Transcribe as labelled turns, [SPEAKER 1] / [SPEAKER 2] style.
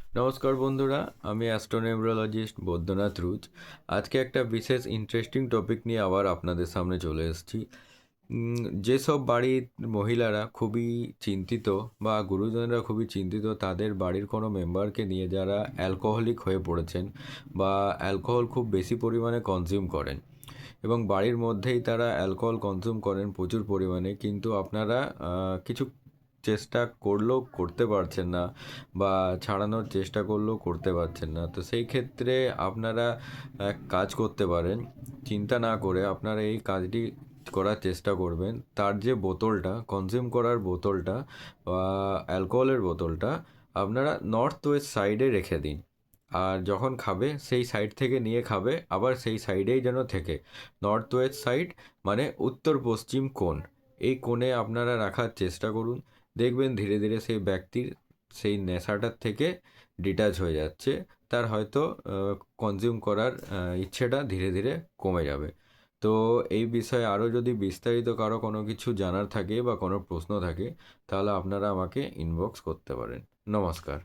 [SPEAKER 1] নমস্কার বন্ধুরা, আমি অ্যাস্ট্রোনিউমেরোলজিস্ট বৈদ্যনাথ রুজ। আজকে একটা বিশেষ ইন্টারেস্টিং টপিক নিয়ে আবার আপনাদের সামনে চলে এসেছি। যেসব বাড়ির মহিলারা খুবই চিন্তিত বা গুরুজনরা খুবই চিন্তিত তাদের বাড়ির কোনো মেম্বারকে নিয়ে, যারা অ্যালকোহলিক হয়ে পড়েছেন বা অ্যালকোহল খুব বেশি পরিমাণে কনজিউম করেন এবং বাড়ির মধ্যেই তারা অ্যালকোহল কনজিউম করেন প্রচুর পরিমাণে, কিন্তু আপনারা কিছু চেষ্টা করলেও করতে পারছেন না বা ছাড়ানোর চেষ্টা করলেও করতে পারছেন না। তো সেই ক্ষেত্রে আপনারা এক কাজ করতে পারেন, চিন্তা না করে আপনারা এই কাজটি করার চেষ্টা করবেন। তার যে বোতলটা, কনজিউম করার বোতলটা বা অ্যালকোহলের বোতলটা আপনারা নর্থ ওয়েস্ট সাইডে রেখে দিন। আর যখন খাবে সেই সাইড থেকে নিয়ে খাবে, আবার সেই সাইডেই যেন থেকে। নর্থ ওয়েস্ট সাইড মানে উত্তর পশ্চিম কোণ, এই কোণে আপনারা রাখার চেষ্টা করুন। দেখবেন ধীরে ধীরে সেই ব্যক্তির সেই নেশাটার থেকে ডিটাচ হয়ে যাচ্ছে, তার হয়তো কনজিউম করার ইচ্ছেটা ধীরে ধীরে কমে যাবে। তো এই বিষয়ে আরও যদি বিস্তারিত কারো কোনো কিছু জানার থাকে বা কোনো প্রশ্ন থাকে, তাহলে আপনারা আমাকে ইনবক্স করতে পারেন। নমস্কার।